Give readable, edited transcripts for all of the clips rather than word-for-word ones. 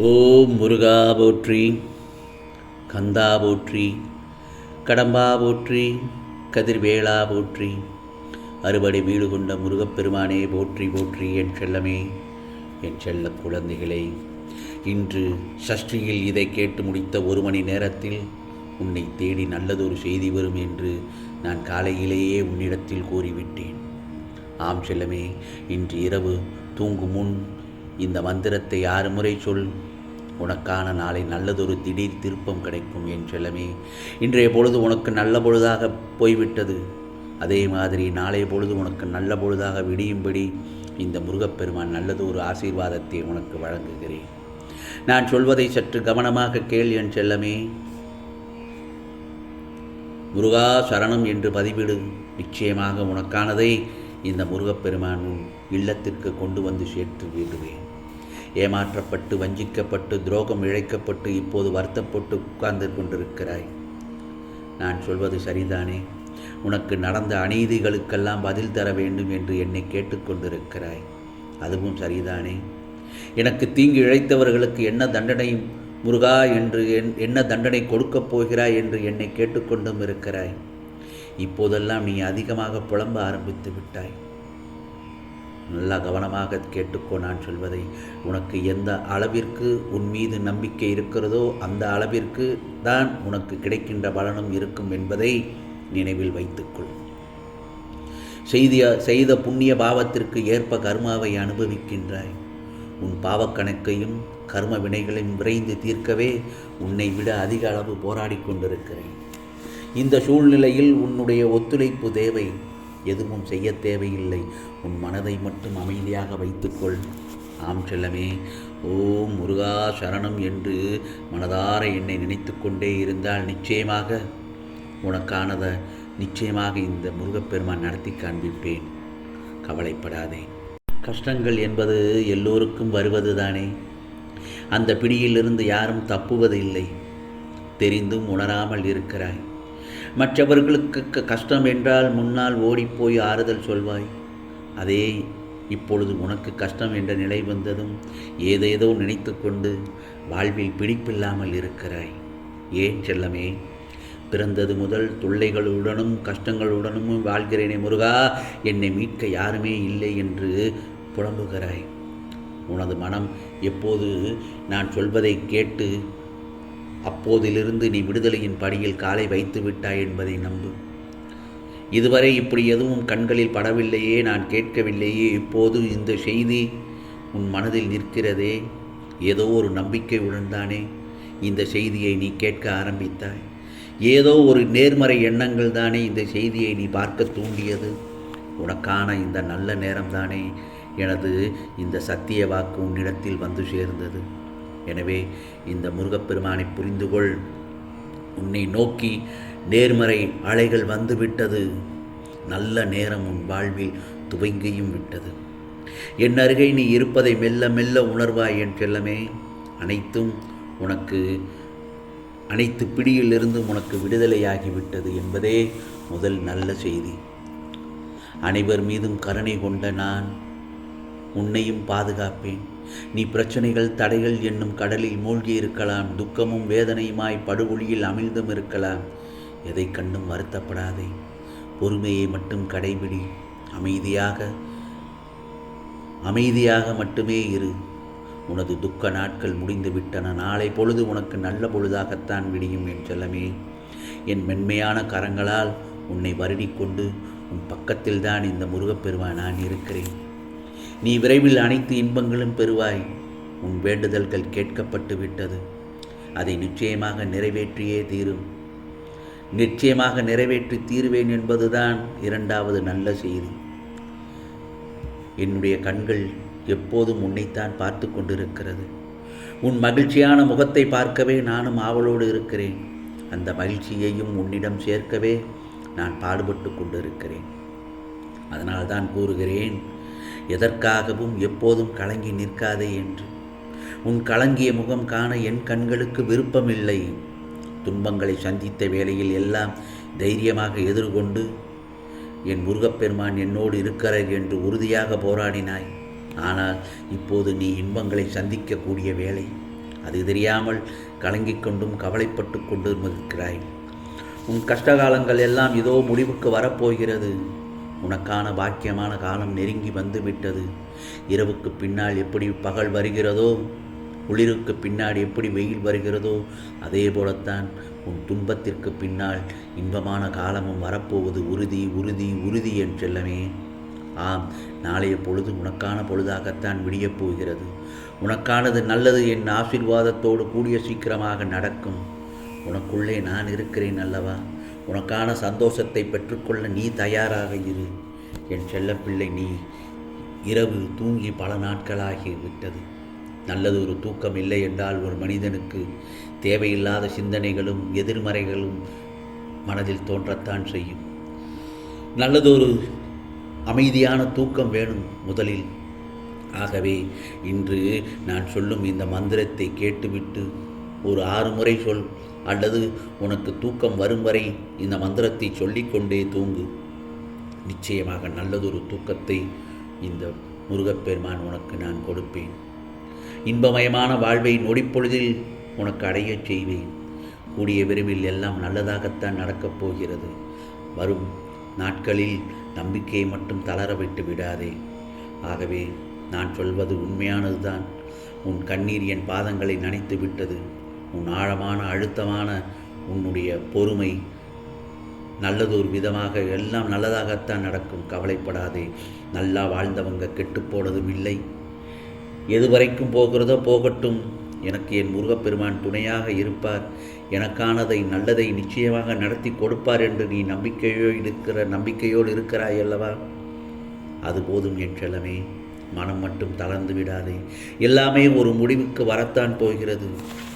ஓம் முருகா போற்றி, கந்தா போற்றி, கடம்பா போற்றி, கதிர்வேளா போற்றி, அறுபடை வீடு கொண்ட முருகப்பெருமானே போற்றி போற்றி. என் செல்லமே, என் செல்ல குழந்தைகளே, இன்று சஷ்டியில் இதை கேட்டு முடித்த 1 மணி நேரத்தில் உன்னை தேடி நல்லதொரு செய்தி வரும் என்று நான் காலையிலேயே உன்னிடத்தில் கூறிவிட்டேன். ஆம் செல்லமே, இன்று இரவு தூங்கும் முன் இந்த மந்திரத்தை 6 முறை சொல். உனக்கான நாளை நல்லதொரு திடீர் திருப்பம் கிடைக்கும். என் செல்லமே, இன்றைய பொழுது உனக்கு நல்ல பொழுதாக போய்விட்டது. அதே மாதிரி நாளைய பொழுது உனக்கு நல்ல பொழுதாக விடியும்படி இந்த முருகப்பெருமான் நல்லதொரு ஆசீர்வாதத்தை உனக்கு வழங்குகிறேன். நான் சொல்வதை சற்று கவனமாக கேள் என் செல்லமே. முருகா சரணம் என்று பதிவிடு. நிச்சயமாக உனக்கானதை இந்த முருகப்பெருமான் உன் இல்லத்திற்கு கொண்டு வந்து சேர்த்து விடுவேன். ஏமாற்றப்பட்டு, வஞ்சிக்கப்பட்டு, துரோகம் இழைக்கப்பட்டு, இப்போது வருத்தப்பட்டு உட்கார்ந்து கொண்டிருக்கிறாய். நான் சொல்வது சரிதானே? உனக்கு நடந்த அநீதிகளுக்கெல்லாம் பதில் தர வேண்டும் என்று என்னை கேட்டுக்கொண்டிருக்கிறாய். அதுவும் சரிதானே? எனக்கு தீங்கு இழைத்தவர்களுக்கு என்ன தண்டனை முருகா என்று என்ன தண்டனை கொடுக்கப் போகிறாய் என்று என்னை கேட்டுக்கொண்டும் இருக்கிறாய். இப்போதெல்லாம் நீ அதிகமாக புலம்ப ஆரம்பித்து விட்டாய். நல்லா கவனமாக கேட்டுக்கோ நான் சொல்வதை. உனக்கு எந்த அளவிற்கு உன் மீது நம்பிக்கை இருக்கிறதோ அந்த அளவிற்கு தான் உனக்கு கிடைக்கின்ற பலனும் இருக்கும் என்பதை நினைவில் வைத்துக்கொள். செய்த புண்ணிய பாவத்திற்கு ஏற்ப கர்மாவை அனுபவிக்கின்றாய். உன் பாவக்கணக்கையும் கர்ம வினைகளையும் விரைந்து தீர்க்கவே உன்னை விட அதிக அளவு போராடி கொண்டிருக்கிறேன். இந்த சூழ்நிலையில் உன்னுடைய ஒத்துழைப்பு தேவை. எதுவும் செய்ய தேவையில்லை. உன் மனதை மட்டும் அமைதியாக வைத்துக்கொள். ஆம் செல்லமே, ஓம் முருகா சரணம் என்று மனதார என்னை நினைத்து கொண்டே இருந்தால் நிச்சயமாக உனக்கானதை நிச்சயமாக இந்த முருகப்பெருமான் நடத்தி காண்பிப்பேன். கவலைப்படாதே. கஷ்டங்கள் என்பது எல்லோருக்கும் வருவது தானே. அந்த பிடியிலிருந்து யாரும் தப்புவதில்லை. தெரிந்தும் உணராமல் இருக்கிறாய். மற்றவர்களுக்கு கஷ்டம் என்றால் முன்னால் ஓடிப்போய் ஆறுதல் சொல்வாய். அதே இப்பொழுது உனக்கு கஷ்டம் என்ற நிலை வந்ததும் ஏதேதோ நினைத்து கொண்டு வாழ்வில் பிடிப்பில்லாமல் இருக்கிறாய். ஏன் செல்லமே? பிறந்தது முதல் தொல்லைகளுடனும் கஷ்டங்களுடனும் வாழ்கிறேனே முருகா, என்னை மீட்க யாருமே இல்லை என்று புலம்புகிறாய். உனது மனம் எப்போது நான் சொல்வதை கேட்டு அப்போதிலிருந்து நீ விடுதலையின் படியில் காலை வைத்து விட்டாய் என்பதை நம்பு. இதுவரை இப்படி எதுவும் கண்களில் படவில்லையே, நான் கேட்கவில்லையே. இப்போது இந்த செய்தி உன் மனதில் நிற்கிறதே. ஏதோ ஒரு நம்பிக்கையுடன் தானே இந்த செய்தியை நீ கேட்க ஆரம்பித்தாய். ஏதோ ஒரு நேர்மறை எண்ணங்கள் தானே இந்த செய்தியை நீ பார்க்க தூண்டியது. உனக்கான இந்த நல்ல நேரம்தானே எனது இந்த சத்திய வாக்கு உன்னிடத்தில் வந்து சேர்ந்தது. எனவே இந்த முருகப்பெருமானை புரிந்துகொள். உன்னை நோக்கி நேர்மறை அலைகள் வந்துவிட்டது. நல்ல நேரம் உன் வாழ்வில் துவங்கியும் விட்டது. என் அருகே நீ இருப்பதை மெல்ல மெல்ல உணர்வாய் என் செல்லமே. அனைத்து பிடியிலிருந்தும் உனக்கு விடுதலையாகிவிட்டது என்பதே முதல் நல்ல செய்தி. அனைவர் மீதும் கருணை கொண்ட நான் உன்னையும் பாதுகாப்பேன். நீ பிரச்சனைகள், தடைகள் என்னும் கடலில் மூழ்கி இருக்கலாம். துக்கமும் வேதனையுமாய் படுகொலியில் அமிழ்ந்தும் இருக்கலாம். எதை கண்டும் வருத்தப்படாதே. பொறுமையை மட்டும் கடைபிடி. அமைதியாக மட்டுமே இரு. உனது துக்க நாட்கள் முடிந்து விட்டன. நாளை பொழுது உனக்கு நல்ல பொழுதாகத்தான் விடியும் என் செல்லமே. என் மென்மையான கரங்களால் உன்னை வருடிக்கொண்டு உன் பக்கத்தில்தான் இந்த முருகப்பெருமான் நான் இருக்கிறேன். நீ விரைவில் அனைத்து இன்பங்களும் பெறுவாய். உன் வேண்டுதல்கள் கேட்கப்பட்டு விட்டது. அதை நிச்சயமாக நிறைவேற்றியே தீரும். நிச்சயமாக நிறைவேற்றி தீருவேன் என்பதுதான் 2வது நல்ல செய்தி. என்னுடைய கண்கள் எப்போதும் உன்னைத்தான் பார்த்து கொண்டிருக்கிறது. உன் மகிழ்ச்சியான முகத்தை பார்க்கவே நானும் ஆவலோடு இருக்கிறேன். அந்த மகிழ்ச்சியையும் உன்னிடம் சேர்க்கவே நான் பாடுபட்டு கொண்டிருக்கிறேன். அதனால்தான் கூறுகிறேன், எதற்காகவும் எப்போதும் கலங்கி நிற்காதே என்று. உன் கலங்கிய முகம் காண என் கண்களுக்கு விருப்பமில்லை. துன்பங்களை சந்தித்த வேளையில் எல்லாம் தைரியமாக எதிர்கொண்டு என் முருகப்பெருமான் என்னோடு இருக்கிறார் என்று உறுதியாக போராடினாய். ஆனால் இப்போது நீ இன்பங்களை சந்திக்கக்கூடிய வேளை. அது தெரியாமல் கலங்கிக் கொண்டும் கவலைப்பட்டு கொண்டும் இருக்கிறாய். உன் கஷ்டகாலங்கள் எல்லாம் இதோ முடிவுக்கு வரப்போகிறது. உனக்கான பாக்கியமான காலம் நெருங்கி வந்துவிட்டது. இரவுக்கு பின்னால் எப்படி பகல் வருகிறதோ, குளிருக்கு பின்னாடி எப்படி வெயில் வருகிறதோ, அதே போலத்தான் உன் துன்பத்திற்கு பின்னால் இன்பமான காலமும் வரப்போவது உறுதி உறுதி உறுதி என் செல்லமே. ஆம், நாளைய பொழுது உனக்கான பொழுதாகத்தான் விடியப் போகிறது. உனக்கானது நல்லது என் ஆசீர்வாதத்தோடு கூடிய சீக்கிரமாக நடக்கும். உனக்குள்ளே நான் இருக்கிறேன் அல்லவா? உனக்கான சந்தோஷத்தை பெற்றுக்கொள்ள நீ தயாராக இரு என் செல்லப்பிள்ளை. நீ இரவு தூங்கி பல நாட்களாகிவிட்டது. நல்லது ஒரு தூக்கம் இல்லை என்றால் ஒரு மனிதனுக்கு தேவையில்லாத சிந்தனைகளும் எதிர்மறைகளும் மனதில் தோன்றத்தான் செய்யும். நல்லதொரு அமைதியான தூக்கம் வேணும் முதலில். ஆகவே இன்று நான் சொல்லும் இந்த மந்திரத்தை கேட்டுவிட்டு ஒரு 6 முறை சொல், அல்லது உனக்கு தூக்கம் வரும் வரை இந்த மந்திரத்தை சொல்லிக்கொண்டே தூங்கு. நிச்சயமாக நல்லதொரு தூக்கத்தை இந்த முருகப்பெருமான் உனக்கு நான் கொடுப்பேன். இன்பமயமான வாழ்வை நொடிப்பொழுதில் உனக்கு அடையச் செய்வேன். கூடிய விரைவில் எல்லாம் நல்லதாகத்தான் நடக்கப் போகிறது. வரும் நாட்களில் நம்பிக்கையை மட்டும் தளர விட்டு விடாதே. ஆகவே நான் சொல்வது உண்மையானதுதான். உன் கண்ணீர் என் பாதங்களை நனைத்து விட்டது. உன் ஆழமான அழுத்தமான உன்னுடைய பொறுமை நல்லதொரு விதமாக எல்லாம் நல்லதாகத்தான் நடக்கும். கவலைப்படாதே. நல்லா வாழ்ந்தவங்க கெட்டுப்போனதும் இல்லை. எது வரைக்கும் போகிறதோ போகட்டும். எனக்கு என் முருகப்பெருமான் துணையாக இருப்பார். எனக்கானதை நல்லதை நிச்சயமாக நடத்தி கொடுப்பார் என்று நீ நம்பிக்கையோடு இருக்கிறாய் அல்லவா? அது போதும் என் செல்லமே. மனம் மட்டும் தளர்ந்து விடாதே. எல்லாமே ஒரு முடிவுக்கு வரத்தான் போகிறது.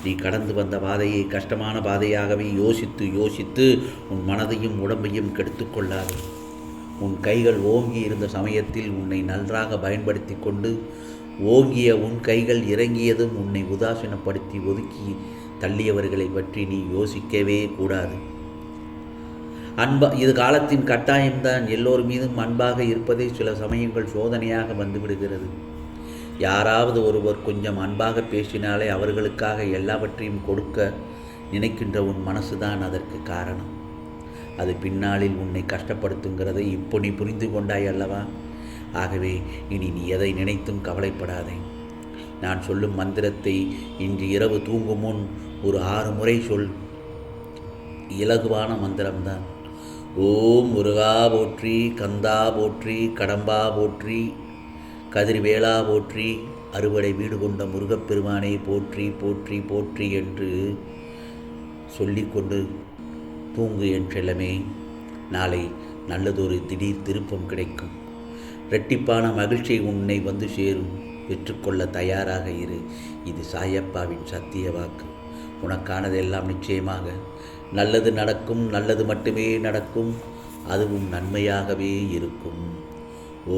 நீ கடந்து வந்த பாதையை கஷ்டமான பாதையாகவே யோசித்து யோசித்து உன் மனதையும் உடம்பையும் கெடுத்து கொள்ளாதே. உன் கைகள் ஓங்கி இருந்த சமயத்தில் உன்னை நன்றாக பயன்படுத்தி கொண்டு ஓங்கிய உன் கைகள் இறங்கியதும் உன்னை உதாசீனப்படுத்தி ஒதுக்கி தள்ளியவர்களை பற்றி நீ யோசிக்கவே கூடாது. இது காலத்தின் கட்டாயம்தான். எல்லோர் மீதும் அன்பாக இருப்பதே சில சமயங்கள் சோதனையாக வந்துவிடுகிறது. யாராவது ஒருவர் கொஞ்சம் அன்பாக பேசினாலே அவர்களுக்காக எல்லாவற்றையும் கொடுக்க நினைக்கின்ற உன் மனசுதான் அதற்கு காரணம். அது பின்னாளில் உன்னை கஷ்டப்படுத்துங்கிறதை இப்போ நீ புரிந்து கொண்டாய் அல்லவா? ஆகவே இனி நீ எதை நினைத்தும் கவலைப்படாதே. நான் சொல்லும் மந்திரத்தை இன்று இரவு தூங்கும் முன் ஒரு 6 முறை சொல். இலகுவான மந்திரம்தான். ஓம் முருகா போற்றி, கந்தா போற்றி, கடம்பா போற்றி, கதிர்வேளா போற்றி, அறுவடை வீடு கொண்ட முருகப்பெருமானை போற்றி போற்றி போற்றி என்று சொல்லிக்கொண்டு தூங்கு என் செல்லமே. நாளை நல்லதொரு திடீர் திருப்பம் கிடைக்கும். இரட்டிப்பான மகிழ்ச்சி உன்னை வந்து சேரும். பெற்றுக்கொள்ள தயாராக இரு. இது சாயப்பாவின் சத்திய வாக்கு. உனக்கானதெல்லாம் நிச்சயமாக நல்லது நடக்கும். நல்லது மட்டுமே நடக்கும். அதுவும் நன்மையாகவே இருக்கும்.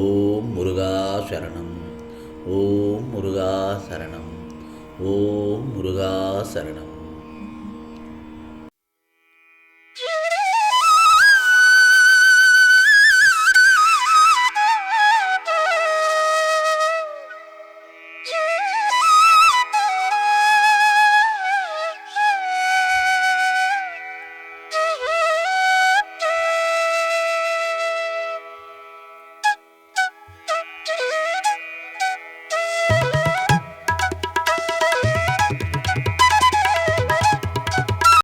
ஓம் முருகா சரணம். ஓம் முருகா சரணம். ஓம் முருகா சரணம்.